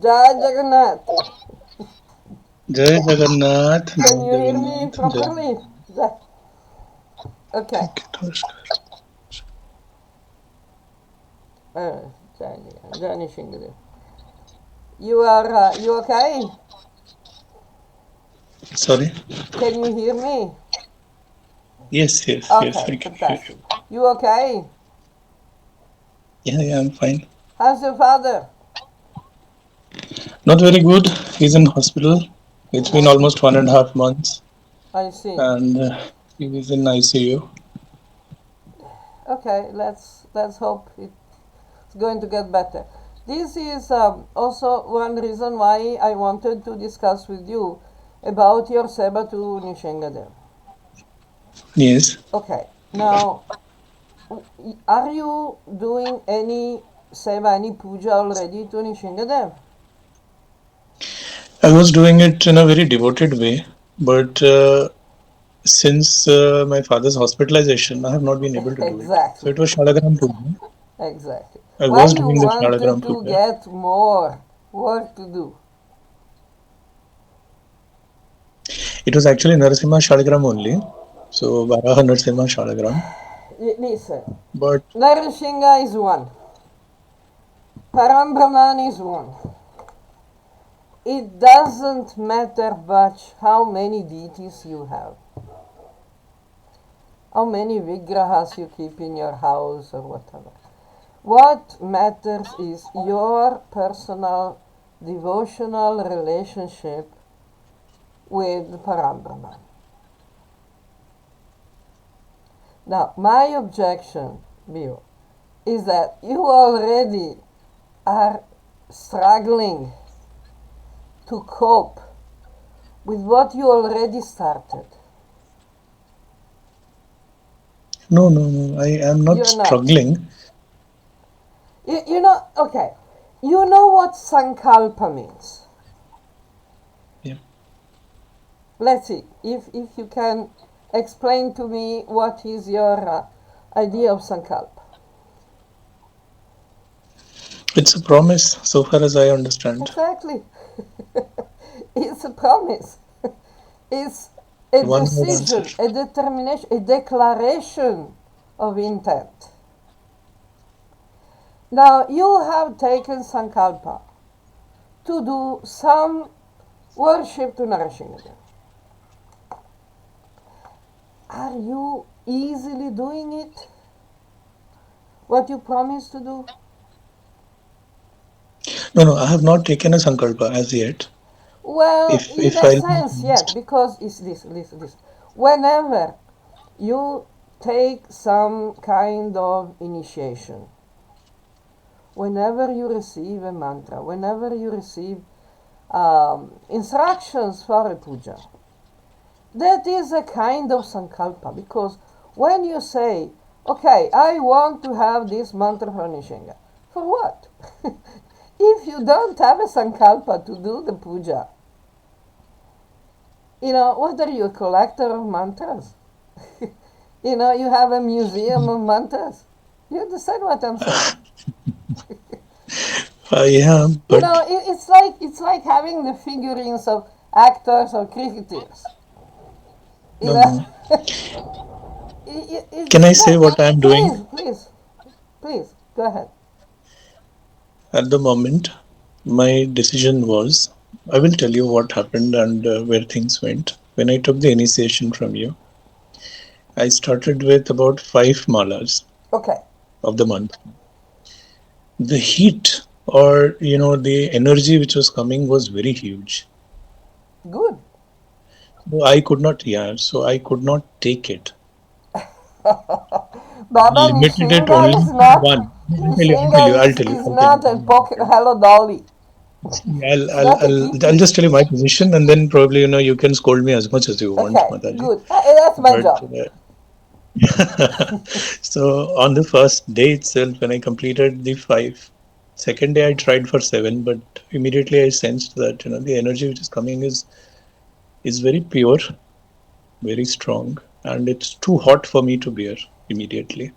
Jai Jagannath. Jai Jagannath, Can Jai you hear me Jagannath, Jai. properly? Okay. Thank you, Namaskar. Jani Shingade. You okay? Sorry. Can you hear me? Yes, yes, yes, Okay, I can hear fantastic. you. You okay? Yeah, yeah, I'm fine. How's your father? Not very good. He's in hospital. It's been No, almost 1.5 months, I see. and he is in ICU. Okay, let's hope it's going to get better. This is also one reason why I wanted to discuss with you about your seva to Nishengade. Yes, Okay, now are you doing any seva, any puja already to Nishingadev? I was doing it in a very devoted way, but since my father's hospitalization, I have not been able to do it. So Exactly, it was Shalagram Puja. exactly. I Why was you doing the wanted Shalagram to Puja. get more work to do? It was actually Narasimha Shalagram only. So Varaha Narasimha Shalagram. Listen, But Narishinga is one, Parambrahman is one. It doesn't matter much how many deities you have, how many vigrahas you keep in your house or whatever. What matters is your personal devotional relationship with Parambrahman. Now, my objection, Bill, is that you already are struggling to cope with what you already started. no, no, no. I am not You're not. struggling. You know, okay. You know what Sankalpa means. Yeah. Let's see if you can explain to me what is your idea of Sankalpa. It's a promise, so far as I understand. Exactly. It's a promise. It's a One word answer. decision, a determination, a declaration of intent. Now you have taken Sankalpa to do some worship to Narashingadev. Are you easily doing it? What you promised to do? No, no, I have not taken a sankalpa as yet. Well, in If a I'll be sense, yes, honest, because it's this. Whenever you take some kind of initiation, whenever you receive a mantra, whenever you receive instructions for a puja, that is a kind of sankalpa because when you say, okay, I want to have this mantra for Nishinga, for what? If you don't have a sankalpa to do the puja, what are you, a collector of mantras? You have a museum of mantras. You understand what I'm saying? yeah, but It's like having the figurines of actors or cricketers. You no, know, no. Can it's I say no. what I'm doing Please, go ahead. at the moment? My decision was I will tell you what happened and where things went. When I took the initiation from you, I started with about 5 malas Okay, of the month. The heat or the energy which was coming was very huge. good. So I could not take it. Baba Limited it Nishinga only is to not. one. Nishinga is I'll tell you. not a pocket hello dolly. See, It's not a I'll kitty. just tell you my position, and then probably you can scold me as much as you want, Okay, Mataji. good. That's my But job. so on the first day itself, when I completed the five, second day I tried for seven, but immediately I sensed that the energy which is coming is very pure, very strong, and it's too hot for me to bear immediately.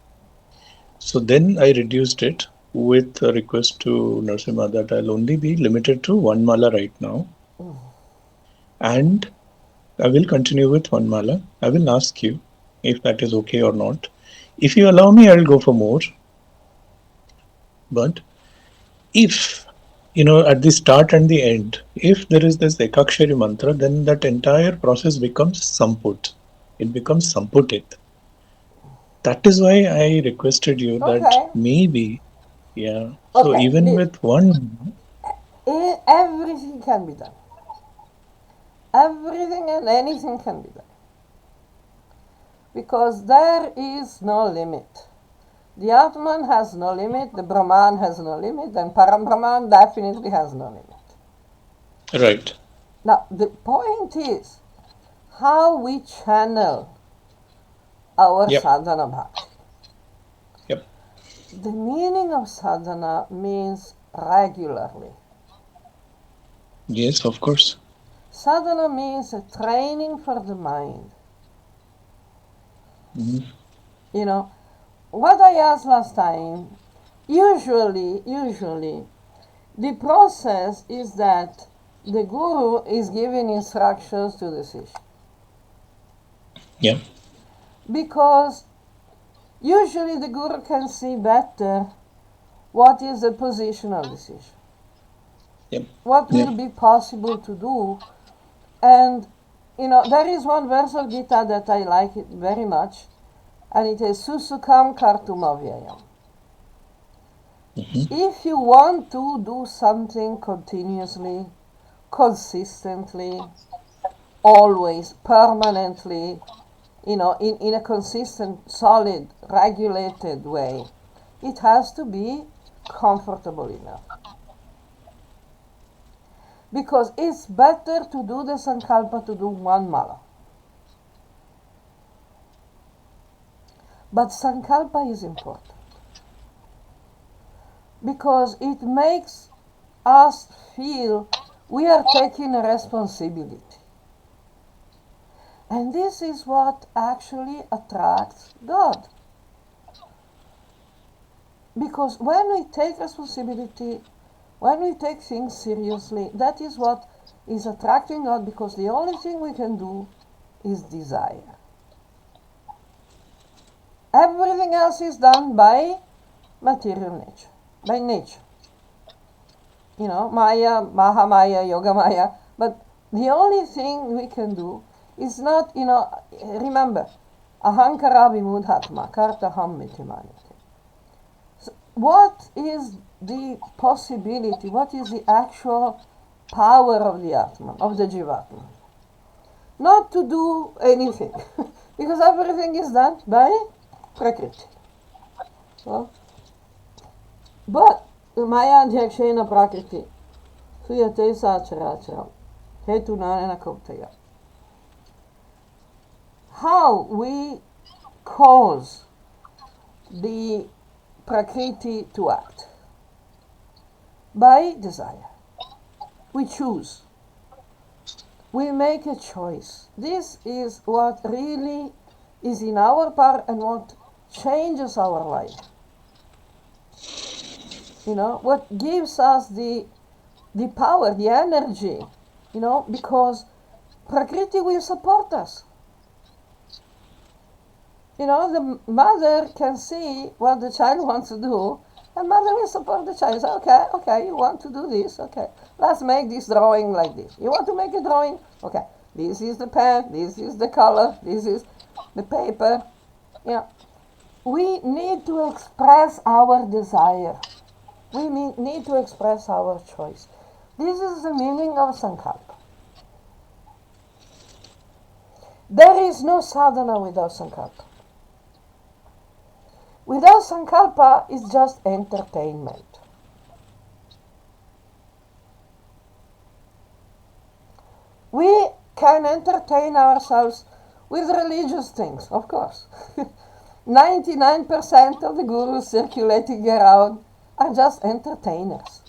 So then I reduced it. with a request to Narasimha that I'll only be limited to one mala right now, and I will continue with one mala. I will ask you if that is okay or not. If you allow me, I'll go for more. But if, at the start and the end, if there is this Ekakshari mantra, then that entire process becomes Samput. It becomes Samputit. That is why I requested you that Okay. maybe, yeah. So Okay. even with one, Everything can be done. Everything and anything can be done. Because there is no limit. The Atman has no limit, the Brahman has no limit, and Param Brahman definitely has no limit. right. Now, the point is how we channel our Yep. sadhana bhakti. Yep. The meaning of sadhana means regularly. Yes, of course. Sadhana means a training for the mind. Mhm. You know, what I asked last time, usually, the process is that the guru is giving instructions to the sishya. Yeah. Because usually the guru can see better what is the position of the sishya, Yep. what Yep. will be possible to do. And there is one verse of Gita that I like it very much, and it is Susukam Kartum Avyayam. Mhm. If you want to do something continuously, consistently, always, permanently, in a consistent, solid, regulated way, it has to be comfortable enough. Because it's better to do the sankalpa to do one mala. But sankalpa is important because it makes us feel we are taking a responsibility. And this is what actually attracts God. Because when we take responsibility, when we take things seriously, that is what is attracting God, because the only thing we can do is desire. Everything else is done by material nature, by nature. Maya, Mahamaya, Yoga Maya. But the only thing we can do is not, remember, Ahankara vimudhatma, kartaham mitimanyate. So what is the possibility, what is the actual power of the Atman, of the Jivatman? Not to do anything, because everything is done by Prakriti. Well, but Maya Adhyakshena Prakriti, Suyate Sacharacharam, Hetunanana Kautaya. How we cause the Prakriti to act? By desire. We choose. We make a choice. This is what really is in our power and what changes our life. What gives us the power, the energy, because Prakriti will support us. The mother can see what the child wants to do, and mother will support the child. Say, okay, you want to do this, okay, let's make this drawing like this. You want to make a drawing? Okay, this is the pen, this is the color, this is the paper. We need to express our desire. We need to express our choice. This is the meaning of sankalpa. There is no sadhana without sankalpa. Without sankalpa, it's just entertainment. We can entertain ourselves with religious things, of course. 99% of the gurus circulating around are just entertainers.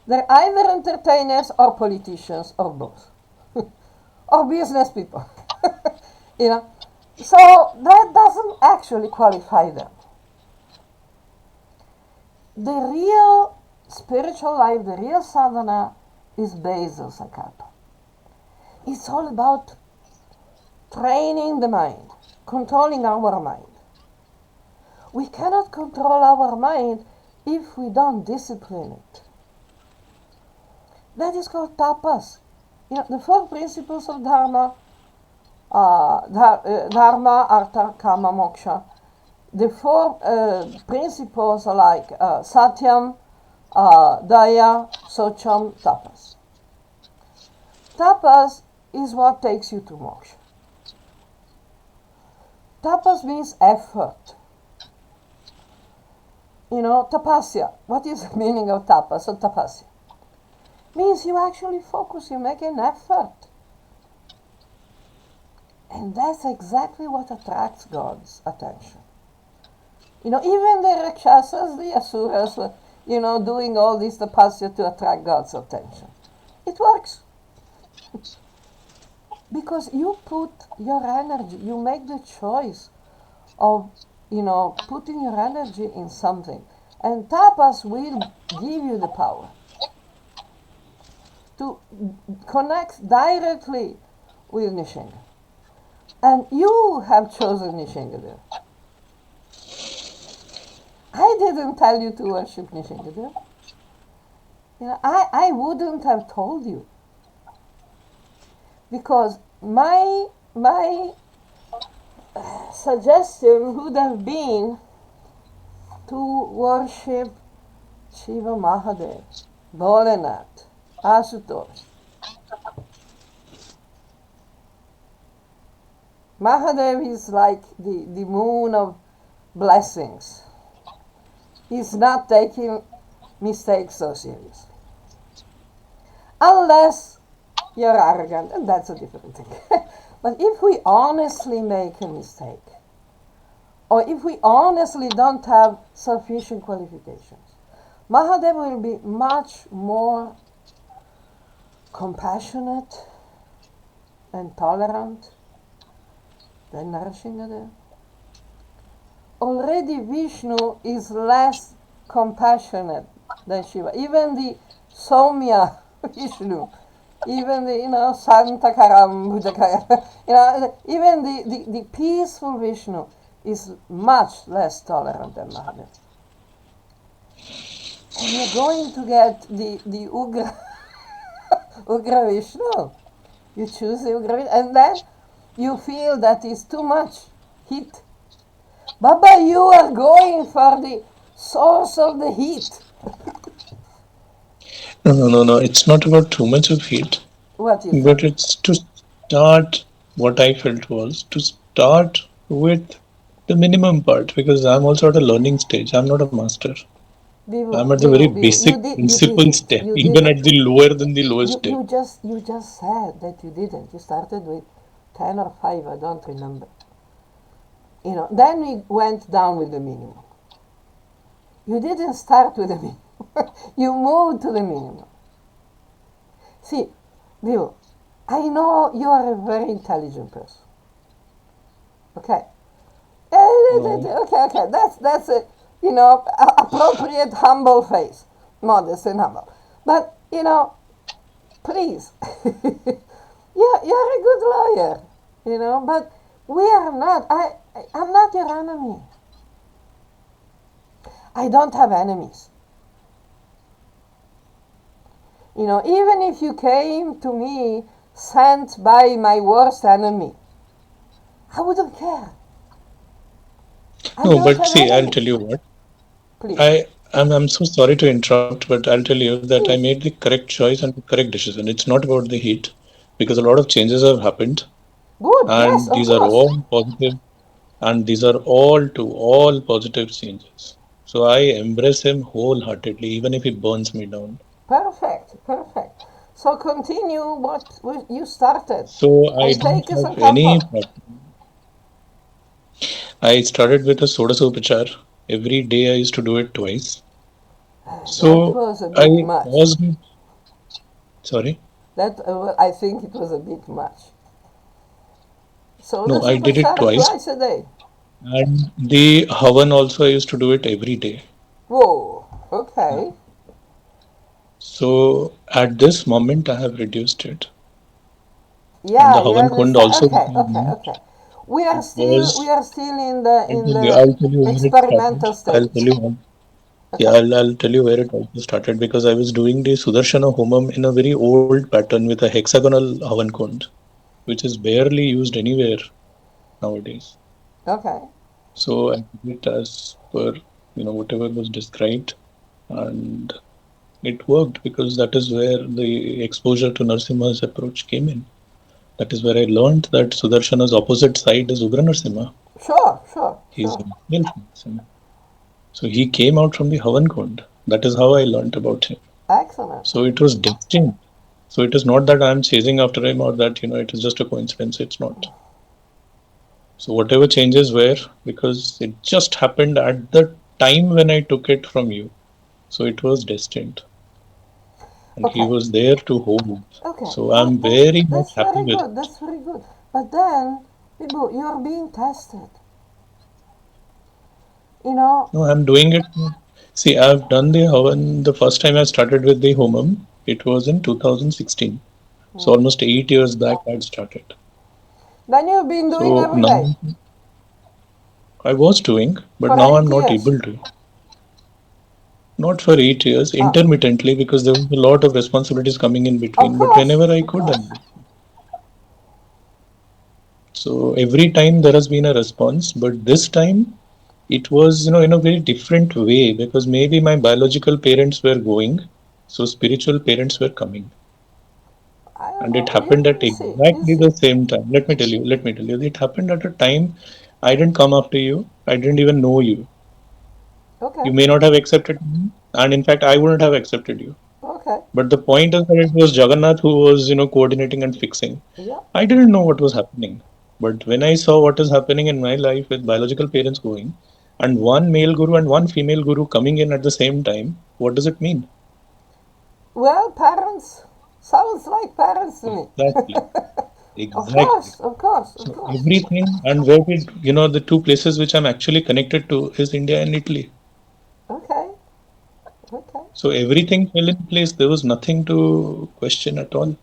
They're either entertainers or politicians or both. Or business people. So that doesn't actually qualify them. The real spiritual life, the real sadhana is based on sankalpa. It's all about training the mind, controlling our mind. We cannot control our mind if we don't discipline it. That is called tapas. The four principles of dharma, artha, kama, moksha. The four principles are like satyam, daya, socham, tapas. Tapas is what takes you to moksha. Tapas means effort. Tapasya. What is the meaning of tapas or tapasya? Means you actually focus, you make an effort. And that's exactly what attracts God's attention. Even the Rakshasas, the Asuras, doing all this tapasya to attract God's attention. It works. Because you put your energy, you make the choice of, putting your energy in something. And tapas will give you the power to connect directly with Nishinga. And you have chosen Nishinga there. I didn't tell you to worship Nishinga there. I wouldn't have told you. Because my suggestion would have been to worship Shiva Mahadev, Bholenath, Asutosh. Mahadev is like the moon of blessings. He's not taking mistakes so seriously. Unless you're arrogant, and that's a different thing. But if we honestly make a mistake, or if we honestly don't have sufficient qualifications, Mahadev will be much more compassionate and tolerant than Narasimhadev. Already Vishnu is less compassionate than Shiva. Even the Soumya Vishnu, even the Santakaram Buddhakaya, even the peaceful Vishnu is much less tolerant than Mahadev. And you're going to get the Ugra Ugra Vishnu. You choose the Ugra Vishnu, and then you feel that it's too much heat. Baba, you are going for the source of the heat. No. It's not about too much of heat. What is But it? it's to start, what I felt was to start with the minimum part, because I'm also at a learning stage. I'm not a master. I'm at the very Bivu, basic you principal didn't. step, You even didn't. at the lower than the lowest You, step. you just you just said that you didn't. You started with 10 or 5, I don't remember. Then we went down with the minimum. You didn't start with the minimum. You moved to the minimum. See, Bill, I know you are a very intelligent person. Okay. Okay. That's a appropriate humble face, modest and humble. But please, you're a good lawyer, But we are not. I'm not your enemy. I don't have enemies. Even if you came to me sent by my worst enemy, I wouldn't care. I No, don't but have see, I'll enemies. tell you what. Please. I'm so sorry to interrupt, but I'll tell you that I Please. made the correct choice and the correct decision. It's not about the heat, because a lot of changes have happened, Good. Yes, and of these are course. all positive, and these are all positive changes. So I embrace him wholeheartedly, even if he burns me down. Perfect. So continue what you started So I and don't take a have any sankalpa. problem. I started with a soda upachar. Every day I used to do it twice. That So was a bit I much. paused it. Sorry. That I think it was a bit much. So the No, I did it superchar twice. twice a day. And the Havan also I used to do it every day. Whoa. Okay. So at this moment, I have reduced it, and Yeah, the you Havan Kund understand. also Okay, that I okay, used, okay. We are it still we was. are still in the I'll tell you where it started. experimental I'll stage. tell you one. Yeah, Okay. I'll tell you where it also started because I was doing the Sudarshana Homam in a very old pattern with a hexagonal Havan Kund, which is barely used anywhere nowadays. Okay. So I did it as per whatever was described, and it worked because that is where the exposure to Narsimha's approach came in. That is where I learned that Sudarshana's opposite side is Ugra Narsimha. Sure, sure, He's sure. a male Narsimha. So he came out from the Havan Kund. That is how I learned about him. Excellent. So it was destined. So it is not that I am chasing after him or that it is just a coincidence. It's not. So whatever changes were because it just happened at the time when I took it from you. So it was destined, and he Okay. was there to hold. Okay. So I'm very much That's happy very with good. it. That's very good. But then, people, you're being tested. You know. No, I'm doing it. See, I've done the Havan. The first time I started with the Homam, it was in 2016. So Hmm. almost 8 years back I'd started. Then you've been doing So every now day I was doing, but for now I'm eight not years. able to. Not for 8 years, Ah, intermittently, because there was a lot of responsibilities coming in of between. But course, whenever I of could, I course. did. So every time there has been a response, but this time it was, in a very different way because maybe my biological parents were going, so spiritual parents were coming. I don't And it know. happened at You see, you exactly see. the same time. Let me tell you, it happened at a time I didn't come after you. I didn't even know you. Okay, You may not have accepted me, and in fact, I wouldn't have accepted you. okay. But the point is that it was Jagannath who was, coordinating and fixing. Yeah. I didn't know what was happening. But when I saw what is happening in my life with biological parents going, and one male guru and one female guru coming in at the same time, what does it mean? Well, parents sounds like parents to me. Exactly. Of Exactly. course, of course, of So course. everything and where did the two places which I'm actually connected to is India and Italy. Okay, okay, So everything fell in place. There was nothing to question at all.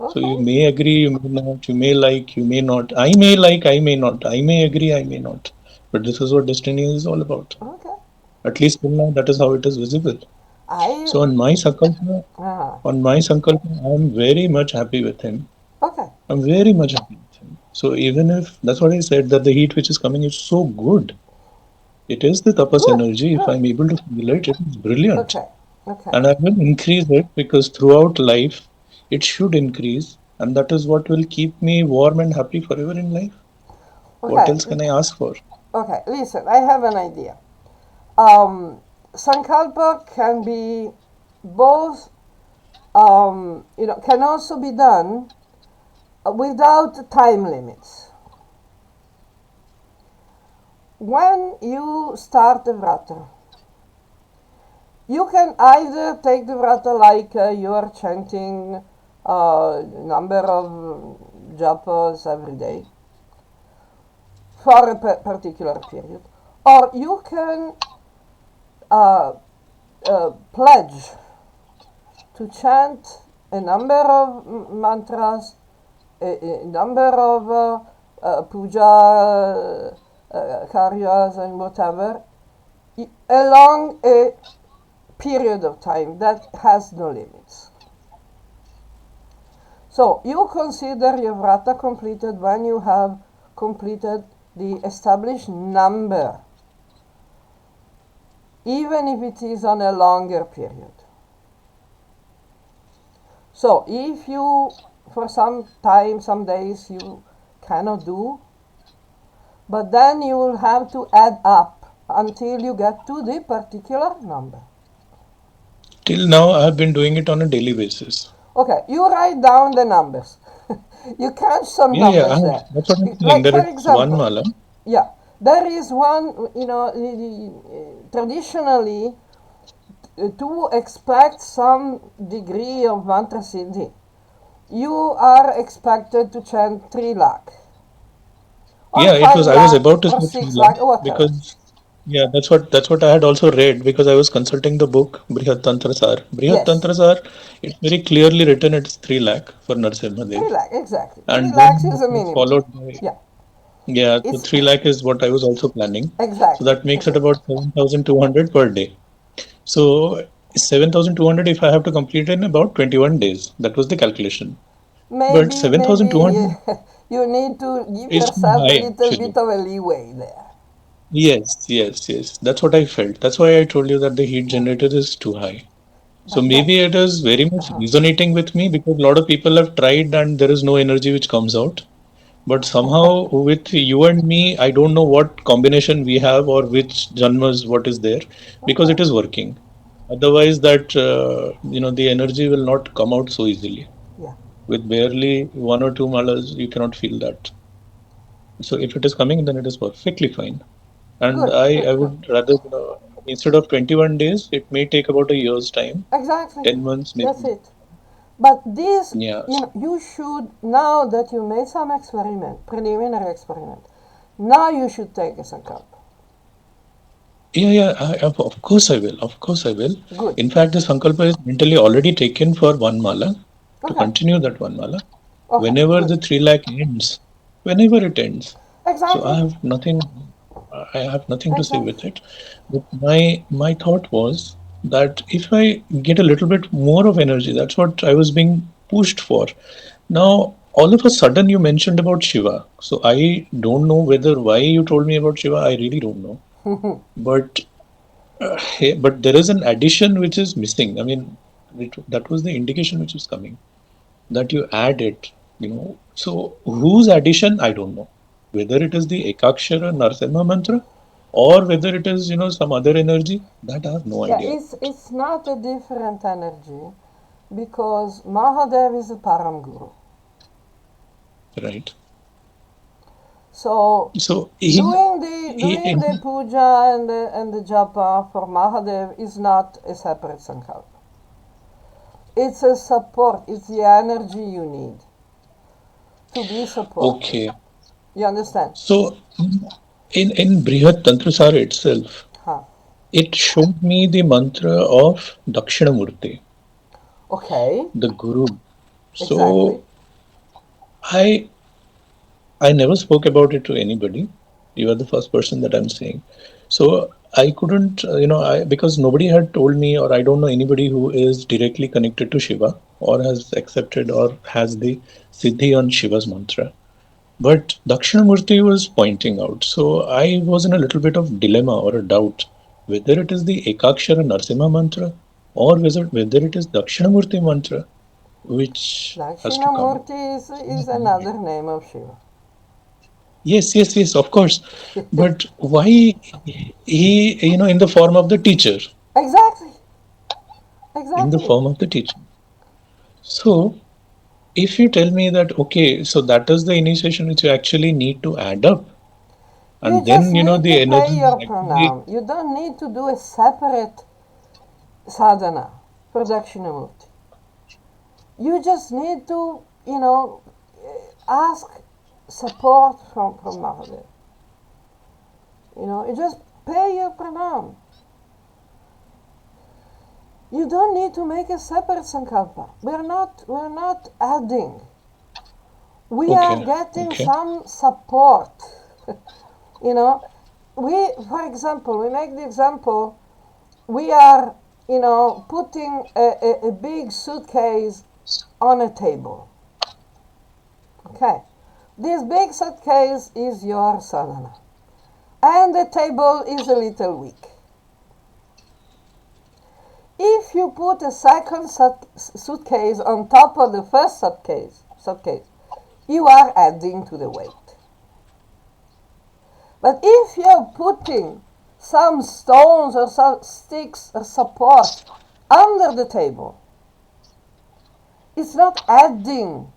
So you okay, may agree, you may not, you may like, you may not. I may like, I may not. I may agree, I may not. But this is what destiny is all about. okay. At least till now, that is how it is visible. I So on my Sankalpa, I am very much happy with him. okay. I'm very much happy with him. So even if that's what I said, that the heat which is coming is so good. It is the tapas Good, energy. If good. I'm able to feel it, it is brilliant. Okay, okay, And I will increase it because throughout life, it should increase. And that is what will keep me warm and happy forever in life. What okay, else can I ask for? okay. Listen, I have an idea. Sankalpa can be both, can also be done without time limits. When you start the vrata, you can either take the vrata like you are chanting number of japas every day for a particular period, or you can uh, pledge to chant a number of mantras, a number of puja karyas and whatever, along a period of time that has no limits. So you consider your vrata completed when you have completed the established number, even if it is on a longer period. So if you, for some time, some days, you cannot do, but then you will have to add up until you get to the particular number. Till now, I've been doing it on a daily basis. Okay, you write down the numbers. You crunch some Yeah, yeah, numbers there. that's what I'm saying. Like, There for is one example, mala. yeah, there is one, traditionally, to expect some degree of mantra siddhi, you are expected to chant 3 lakh, or Yeah, it was. 5 I was lakh, about to or say 6 Srila lakh, or whatever. because Yeah, that's what I had also read because I was consulting the book Brihat Tantra Sar. Brihat Yes, Tantra Sar, it's very clearly written it's 3 lakh for Narasimha Dev. 3 lakh, exactly. And 3 lakhs then is it a was minimum. followed by, Yeah, yeah, so it's 3 lakh is what I was also planning. So exactly, that makes it exactly. about 7,200 per day. So 7,200 if I have to complete in about 21 days. That was the calculation. But Maybe 7,200 you need to give is too yourself a high little actually. bit of a leeway there. Yes, yes, yes. That's what I felt. That's why I told you that the heat Yeah, generator is too high. So but maybe it is very much uh-huh. resonating with me because a lot of people have tried and there is no energy which comes out. But somehow with you and me, I don't know what combination we have or which janmas what is there because Okay, it is working. Otherwise, that the energy will not come out so easily. yeah, With barely one or two malas, you cannot feel that. So if it is coming, then it is perfectly fine. And good, I good, good. would rather, instead of 21 days, it may take about a year's time, Exactly, 10 months that's maybe. it. But this, Yeah. you should, now that you made some experiment, preliminary experiment, now you should take a sankalpa. Yeah, yeah, of course I will. Of course I will. Good. In fact, the Sankalpa is mentally already taken for one mala to Okay. continue that one mala Okay. whenever Good. the 3 lakh ends, whenever it ends. So Exactly. I have nothing to say Exactly. with it. But my thought was that if I get a little bit more of energy, that's what I was being pushed for. Now, all of a sudden, you mentioned about Shiva. So I don't know whether why you told me about Shiva. I really don't know. But but there is an addition which is missing. I mean, that was the indication which was coming that you add it. So whose addition? I don't know. Whether it is the Ekakshara Narasimha mantra or whether it is, some other energy, that I have no Yeah, idea it's not a different energy because Mahadev is a Param Guru. about, right? So So doing the puja and the japa for Mahadev is not a separate sankalpa. It's a support. It's the energy you need to be supported. okay. You understand? So in Brihat Tantrasara itself, Huh. it showed me the mantra of Dakshinamurti, Okay. the Guru. Exactly. So I I never spoke about it to anybody. You are the first person that I'm saying. So I couldn't, because nobody had told me, or I don't know anybody who is directly connected to Shiva or has accepted or has the Siddhi on Shiva's mantra. But Dakshinamurti was pointing out. So I was in a little bit of dilemma or a doubt whether it is the Ekakshara Narsimha mantra or whether it is Dakshinamurti mantra which has to come. Dakshinamurti is another name of Shiva. Yes, yes, yes, of course. But why in the form of the teacher, Exactly. in the Exactly. form of the teacher. So, if you tell me that, okay, so that is the initiation which you actually need to add up, You and just then, need to the pay energy your is actually, pranam. You don't need to do a separate sadhana for Dakshinamurti. You just need to, ask support from Mahadev. You just pay your pranam. You don't need to make a separate sankalpa. We're not adding. We are okay, getting okay, some support. you know, for example, we make the example, we are, putting a big suitcase on a table. Okay. This big suitcase is your sadhana. And the table is a little weak. If you put a second suitcase on top of the first suitcase, you are adding to the weight. But if you're putting some stones or some sticks or support under the table, it's not adding.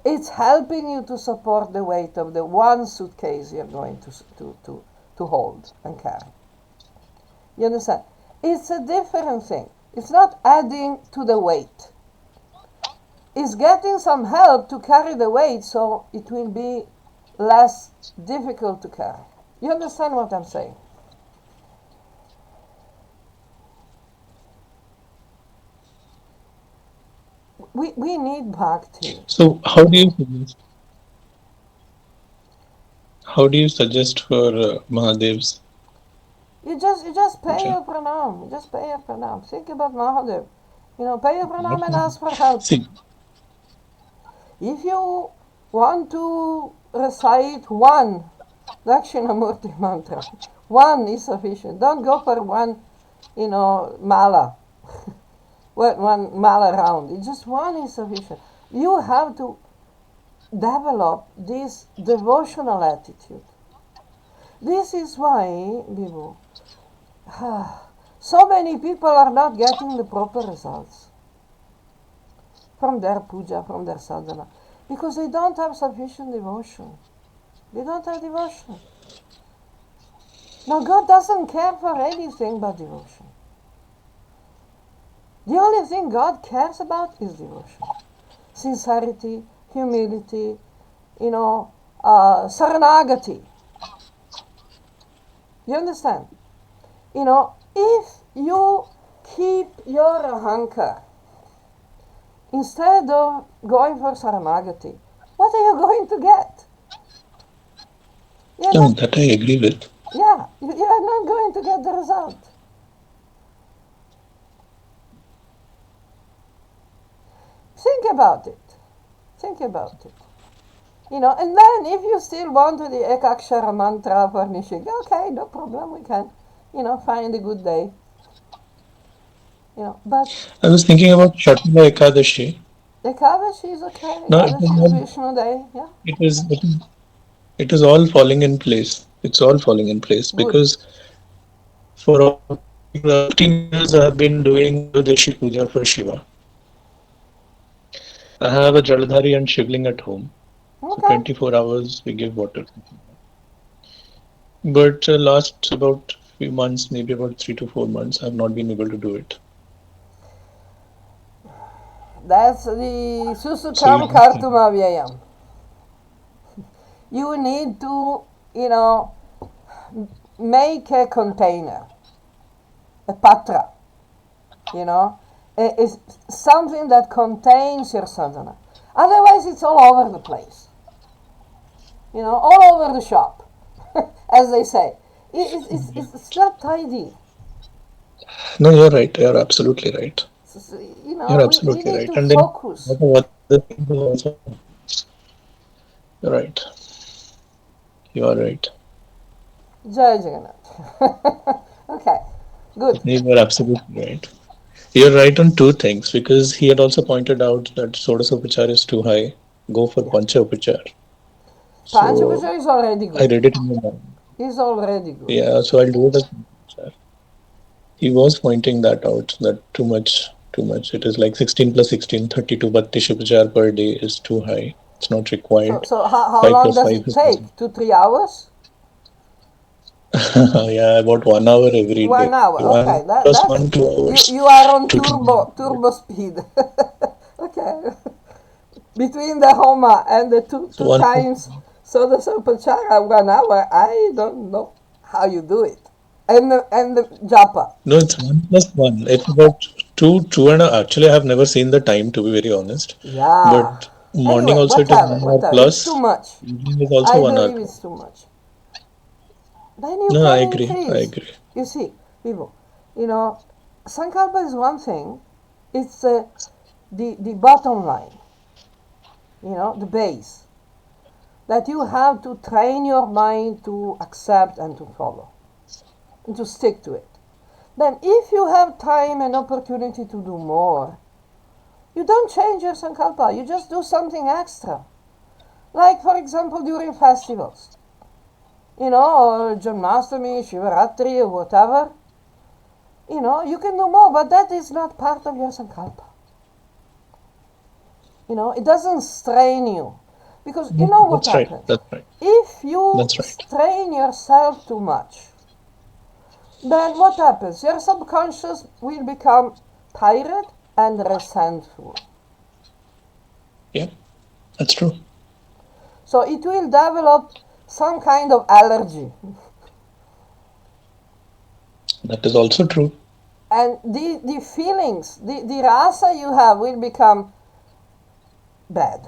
It's helping you to support the weight of the one suitcase you're going to hold and carry. You understand? It's a different thing. It's not adding to the weight. It's getting some help to carry the weight so it will be less difficult to carry. You understand what I'm saying? We need bhakti. So how do you suggest for Mahadev's You just pay puja? your pranam. You just pay your pranam. Think about Mahadev. Pay your pranam and ask for help. See, If you want to recite one Dakshinamurti mantra, one is sufficient. Don't go for one, mala. One mala round. It's just one is sufficient. You have to develop this devotional attitude. This is why, bivu, so many people are not getting the proper results from their puja, from their sadhana, because they don't have sufficient devotion. They don't have devotion. Now, God doesn't care for anything but devotion. The only thing God cares about is devotion. Sincerity, humility, saranagati. You understand? If you keep your ahankar instead of going for saranagati, what are you going to get? no, that I agree with. Yeah, you are not going to get the result. Think about it. Think about it. And then if you still want the Ekakshara mantra for Nishig, okay, no problem, we can, find a good day. But I was thinking about Shatma Ekadashi. Ekadashi is okay, No, Ekadashi is Vishnu day, yeah, it is it is it is all falling in place. It's all falling in place good. because for almost like 15 years I have been doing Chaturdashi puja for Shiva. I have a Jaladhari and Shivling at home. So Okay. 24 hours we give water. But last about few months, maybe about 3 to 4 months, I have not been able to do it. That's the So you Susukam just think, Kartuma Vyayam. You need to, make a container, a patra, it's something that contains your sadhana. Otherwise, it's all over the place, all over the shop, as they say. It's not tidy. no, you're right. You're absolutely right. You're We absolutely need right. to And then focus. lot of other things is also you're right. You are right. Jai Jagannath. Okay, good. You are absolutely right. You're right on two things because he had also pointed out that Sodasopachar is too high. Go for Yeah. Panchopachar. So Panchapuja is already I good. read it in my mind. He's already good. Yeah, so I'll do it as Panchopachar. He was pointing that out that too much, too much. It is like 16 plus 16, 32 Bhattishapachar per day is too high. It's not So, required. so how 5 long plus does 5 it is take? 2-3 hours? yeah, about 1 hour every day. 1 hour. Okay, 1 plus that's 1, 2 hours. you are on 2 to turbo speed. Okay, between the homa and the so two 1 plus times so the Sarpachara 1 hour. I don't know how you do it. And the japa. no, it's 1 plus 1. It's about two and a. Actually, I have never seen the time to be very honest. Yeah. But morning Anyway, also it is whatever, 1 hour whatever. It's too plus. much. Evening is also I 1 hour believe plus. it's too much. Then you No, I can agree. I increase. agree. You see, people, you know, Sankalpa is one thing. It's the bottom line, the base. That you have to train your mind to accept and to follow, and to stick to it. Then, if you have time and opportunity to do more, you don't change your Sankalpa, you just do something extra. Like, for example, during festivals, or Janmashtami, Shivaratri, or whatever, you can do more, but that is not part of your Sankalpa. It doesn't strain you. Because you know what That's right. happens? That's right. If you That's right. strain yourself too much, then what happens? Your subconscious will become tired and resentful. Yeah, that's true. So it will develop some kind of allergy. That is also true. And the feelings, the rasa you have will become bad.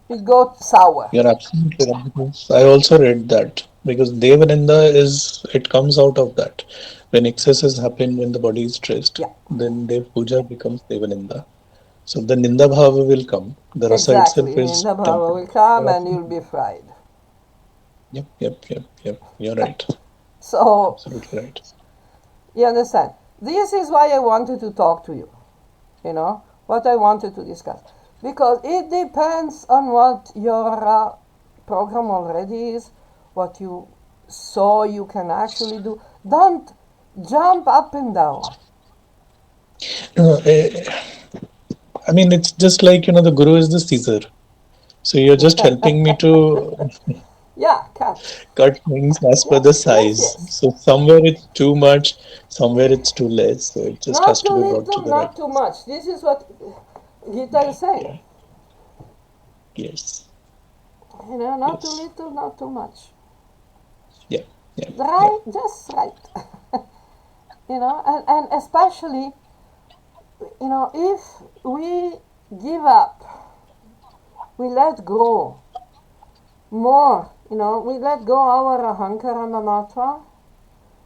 It goes sour. You're absolutely right. Because I also read that because Devaninda is it comes out of that. When excesses happen, when the body is stressed, Yeah, then Dev Puja becomes Devaninda. So the Ninda Bhava will come. The rasa exactly. itself And is the bhava temporary. will come You're and you'll absolutely be right. fried. Yep. You're right. So, Absolutely right. you understand? This is why I wanted to talk to you, you know, what I wanted to discuss. Because it depends on what your program already is, what you saw you can actually do. Don't jump up and down. No, I mean, it's just like, the Guru is the Caesar. So you're just helping me to Yeah, cut. cut things as per Yeah, the yes, size. yes. So somewhere it's too much, somewhere it's too less. So it just has Not to too be brought to little, the right not too place. much. This is what Gita Yeah, is saying. yeah, yes, You know, not too yes, little, not too much. yeah, yeah, yeah. Right, just right. You know, and especially, you know, if we give up, we let go more, you know, we let go our ahankara and mamatva,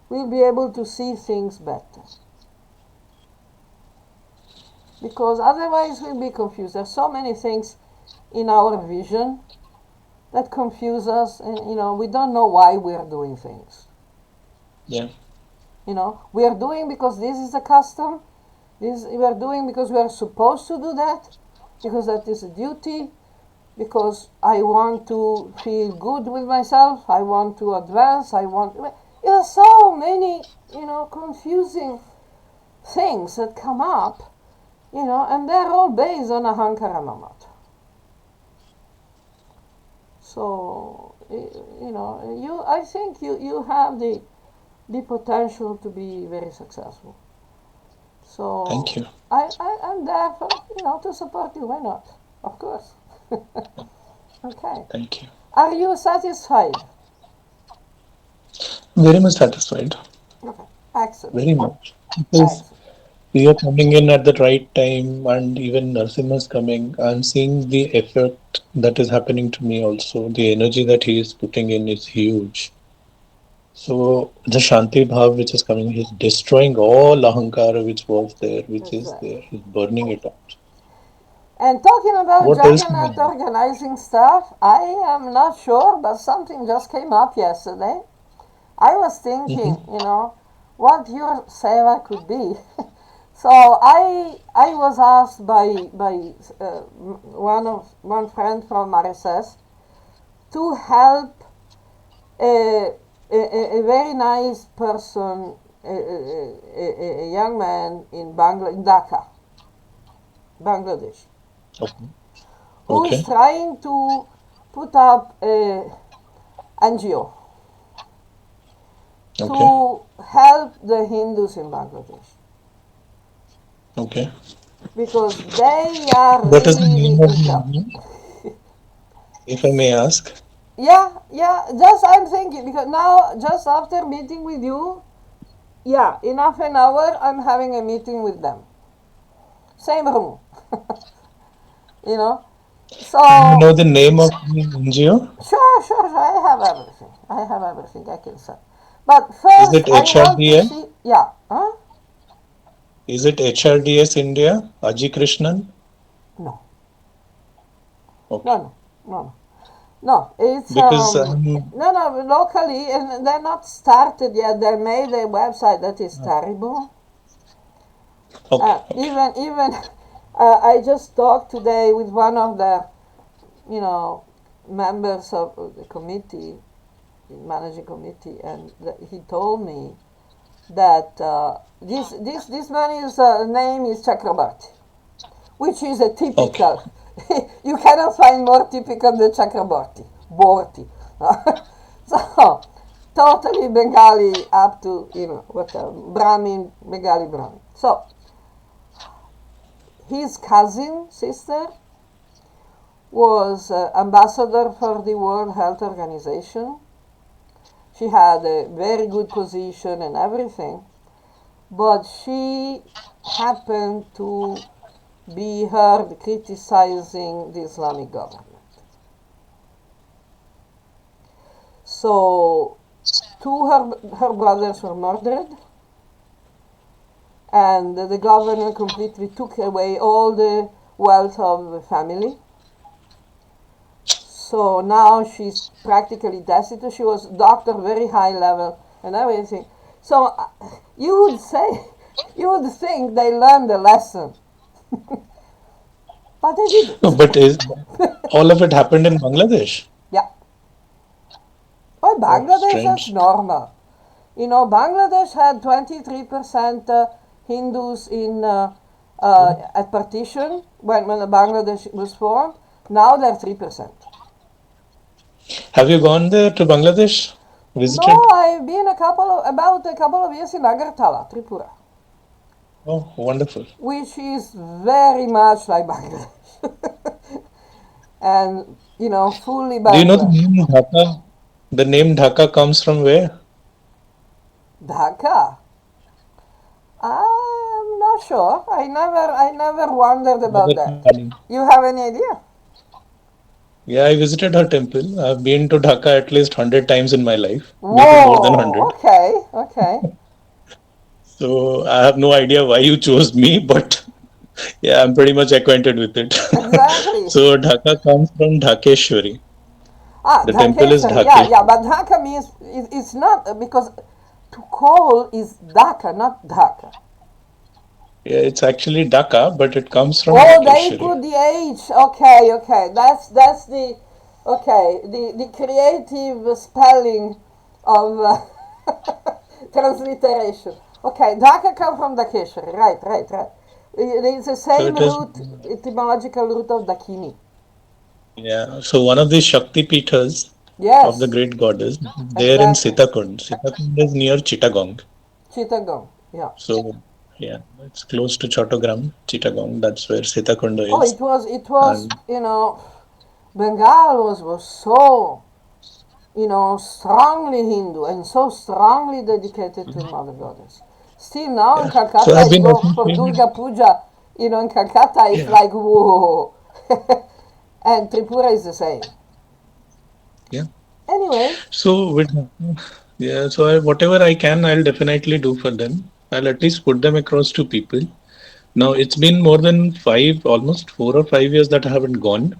we'll be able to see things better. Because otherwise we'll be confused. There's so many things in our vision that confuse us, and you know, we don't know why we're doing things. Yeah. You know, we are doing because this is a custom. This we are doing because we are supposed to do that, because that is a duty, because I want to feel good with myself. I want to advance. I want. There are so many, you know, confusing things that come up, you know, and they're all based on ahankara mamat. So, you know, I think you have the potential to be very successful. Thank So you. I'm there for, you know, to support you. Why not? Of course. Okay. Thank you. Are you satisfied? Very much satisfied. Okay. Excellent. Very much. Because Excellent. we are coming in at the right time, and even Narasimha's coming. I'm seeing the effect that is happening to me also. The energy that he is putting in is huge. So the Shanti Bhav which is coming, he's destroying all Ahankara which was there, which is Exactly. there. He's burning it out. And talking about What else can I Jagannath do? organizing stuff, I am not sure, but something just came up yesterday. I was thinking, Hmm. you know, what your seva could be. So I was asked by one friend from RSS to help a very nice person, a young man in in Dhaka, Bangladesh, Okay. who is Okay. trying to put up a NGO Okay. to help the Hindus in Bangladesh Okay. because they are What is the really name of in the trouble. movie, if I may ask? Yeah, yeah. Just I'm thinking because now, just after meeting with you, yeah, in half an hour, I'm having a meeting with them. Same room, you know. Do you know So the name of the NGO? sure. I have everything. I have everything I can say. But Is first, it I want to HRDS? see. Yeah. Huh? Is it HRDS India? Aji Krishnan? No. No. Okay. No. No. No. No. It's Because no locally, and they're not started yet. They made a website that is terrible. okay, okay, Even I just talked today with one of the, you know, members of the committee, managing committee, and he told me that this man's name is Chakrabarti, which is a okay, typical. You cannot find more typical than Chakrabarti. Borti. So totally Bengali up to, you know, what Brahmin, Bengali Brahmin. So his cousin sister was ambassador for the World Health Organization. She had a very good position and everything. but she happened to be heard criticizing the Islamic government. So her brothers were murdered, and the government completely took away all the wealth of the family. So now she's practically destitute. She was doctor, very high level, and everything. So you would say, you would think they learned the lesson, but they No, didn't. but is all of it happened in Bangladesh? Yeah. Well, Oh, Bangladesh, that's strange. normal. You know, Bangladesh had 23% Hindus in at partition when Bangladesh was formed. Now they're 3%. Have you gone there to Bangladesh? No, Visited? I've been about a couple of years in Agartala, Tripura, Oh, wonderful. which is very much like Bangladesh, and fully Do you know the Bangla. name Dhaka? The name Dhaka comes from where? Dhaka. I'm not sure. I never wondered about Mother that. Kali. You have any idea? Yeah, I visited her temple. I've been to Dhaka at least 100 times in my life, maybe more than Whoa. 100. Okay. Okay. So I have no idea why you chose me, but yeah, I'm pretty much acquainted with it. Exactly. So Dhaka comes from Dhakeshwari. Ah, The temple is Dhakeshwari. Yeah, yeah. Dhakeshwari. But Dhaka means it's not because to call is Dhaka, not Dhaka. Yeah, it's actually Dhaka, but it comes from Oh, they Dhakeshwari. put the H. Okay, okay. That's the okay. The creative spelling of transliteration. Okay, Dhaka come from Dakeshwari. Right, right, right. It's the So same it is, root, etymological root of Dakini. yeah. So one of the Shakti Pithas of the Yes, great goddess there in exactly. Sitakund. Sitakund is near Chittagong. Chittagong. Yeah. So yeah, it's close to Chattogram, Chittagong. That's where Sitakunda Oh, is. it was, And Bengal was so, strongly Hindu and so strongly dedicated to Mother Goddess. Still now in yeah, so Calcutta, I've if you been go for associated. Durga Puja, in Calcutta, it's Yeah, like, whoa. And Tripura is the same. yeah. Anyway, So with yeah, so whatever I can, I'll definitely do for them. I'll at least put them across to people. Now it's been more than five, almost 4 or 5 years that I haven't gone.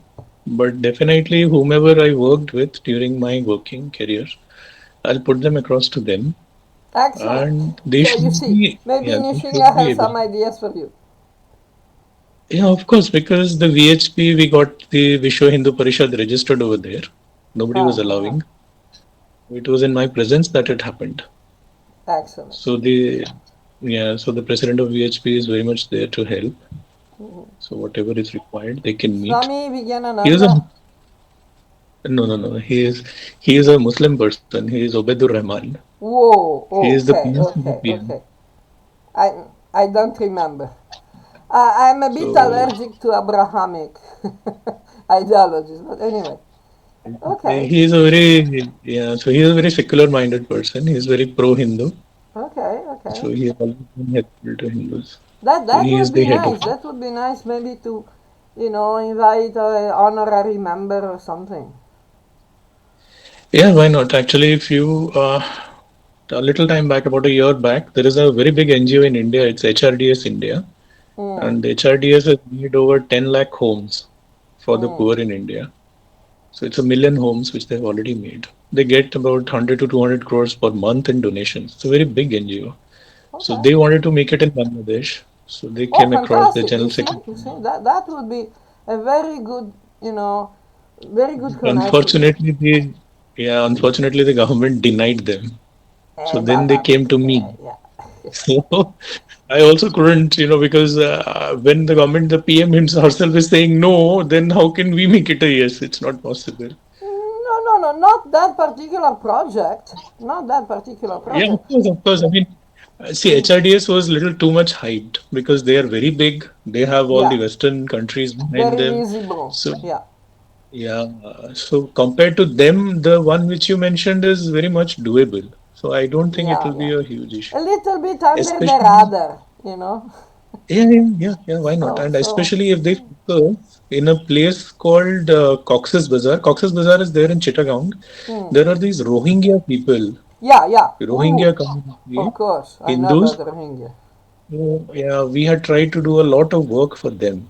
But definitely, whomever I worked with during my working career, I'll put them across to them, excellent. and they So you should see, be, maybe yeah, they should Nishinga be has able. some ideas for you. Yeah, of course, because the VHP, we got the Vishwa Hindu Parishad registered over there. Nobody was Uh-huh. allowing. It was in my presence that it happened. Excellent. So the yeah, so the president of VHP is very much there to help. Mhm. So whatever is required, they can meet. Swami He is a Vigyanananda. no. He is a Muslim person. He is Obedur Rahman. Whoa, He is the okay, PS of the okay, PM. okay. I don't remember. I'm a bit So allergic to Abrahamic ideologies, but anyway. Okay, he is a very yeah. So he is a very secular minded person. He is very pro Hindu. okay, okay. So he has always been helpful to Hindus. That So that he is would the be head of nice. That would be nice, maybe to, invite an honorary member or something. yeah. Why not? Actually, if you a little time back, about a year back, there is a very big NGO in India. It's HRDS India, Mm, and HRDS has made over 10 lakh homes for the mm. poor in India. So it's a million homes which they've already made. They get about 100 to 200 crores per month in donations. It's a very big NGO. So Okay. they wanted to make it in Bangladesh. So they Oh, came across the fantastic! general secretary. You see that would be a very good, very good connection. Unfortunately, unfortunately, the government denied them. So then they came to me. Yeah, yeah. So I also couldn't, because when the government, the PM himself herself is saying no, then how can we make it a yes? It's not possible. No, no, no, not that particular project. Not that particular Yeah, project. of course, of course. I mean, see, Mm, HRDS was a little too much hyped because they are very big. They have all the yeah, Western countries behind very them. visible. So, Yeah. yeah. So compared to them, the one which you mentioned is very much doable. So I don't think it Yeah, will yeah. be a huge issue. A little bit under the Especially, radar. yeah, why not? So, And so, especially if they focus in a place called Cox's Bazar. Cox's Bazar is there in Chittagong. hmm. There are these Rohingya people, Yeah, yeah. Ooh, Rohingya of community, course. I know about Hindus. Rohingya. So, yeah, we had tried to do a lot of work for them.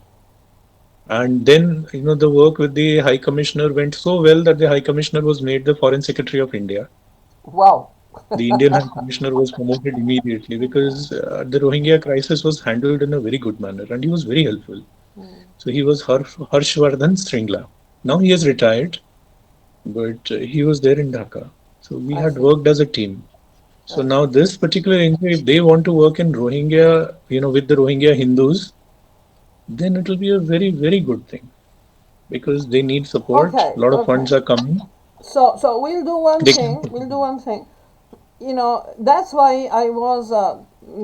And then, the work with the High Commissioner went so well that the High Commissioner was made the Foreign Secretary of India. Wow. The Indian High Commissioner was promoted immediately because the Rohingya crisis was handled in a very good manner and he was very helpful. Hmm, So he was Harshvardhan Sringla. Now he has retired, but he was there in Dhaka. So we I had see. worked as a team. So now Okay. this particular NGO, if they want to work in Rohingya, with the Rohingya Hindus, then it will be a very, very good thing because they need support. Okay, A lot of okay. funds are coming. So we'll do one They can thing. support. We'll do one thing. That's why I was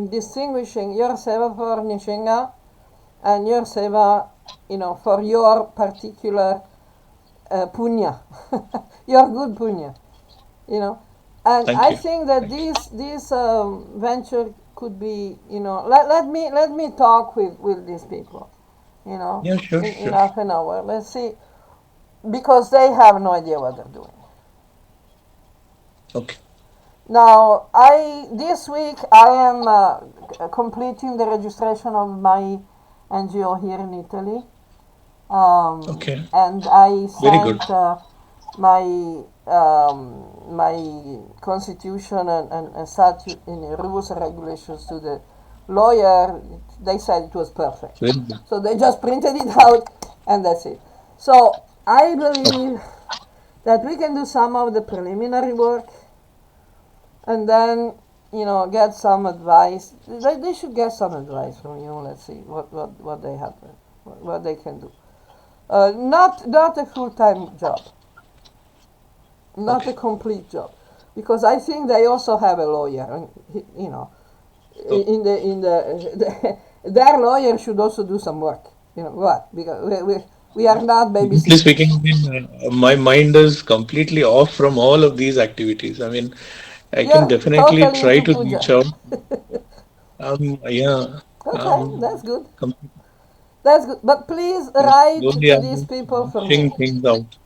distinguishing your seva for Nishinga and your seva, for your particular punya, your good punya, you know. And Thank I you. think that Thank you. this venture could be, let me talk with these people, Yeah, sure, in sure. half an hour. Let's see, because they have no idea what they're doing. Okay. Now, I this week I am completing the registration of my NGO here in Italy, Okay. and I Very good. sent my constitution and statute in rules and regulations to the lawyer. They said it was perfect, Very good. so they just printed it out, and that's it. So I Okay. believe that we can do some of the preliminary work and then get some advice. They should get some advice from you. Let's see what they have, what they can do. Not a full-time job, not Okay. a complete job, because I think they also have a lawyer, and Okay. their lawyer should also do some work. What? Because we are not Honestly babysitters. speaking, I mean, my mind is completely off from all of these activities. I mean, I can You're definitely totally try into to reach puja. out. Yeah, Okay, that's um, good. completely. That's good. But please Yeah, write slowly to I'm these just people for me. pushing things out.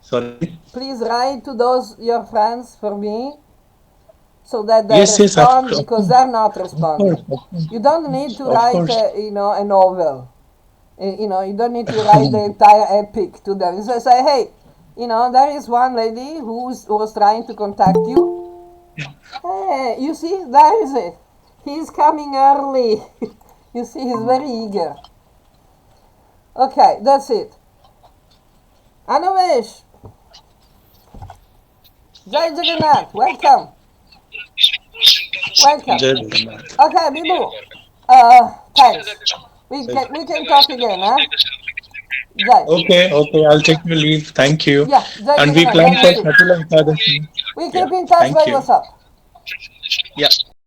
Sorry. Please write to those your friends for me so that they Yes, yes, respond, of because course, they're not of course, responding. of course, You don't need to of write course. a novel. You don't need to write the entire epic to them. So say, hey, there is one lady who was trying to contact you. Hey, you see, there is it. He's coming early. You see, he's very eager. Okay, that's it. Anumesh, Jai Jagannath, welcome. Welcome. Jai Jagannath. Okay, Bibu. Thanks. We can talk again, huh? Jai. Okay, okay, I'll take your leave. Thank you. Yeah, Jai And we Jagannath. plan Nice to for see you. Shatula Ekadashi. We Yeah, keep in touch thank by you. WhatsApp. Yeah.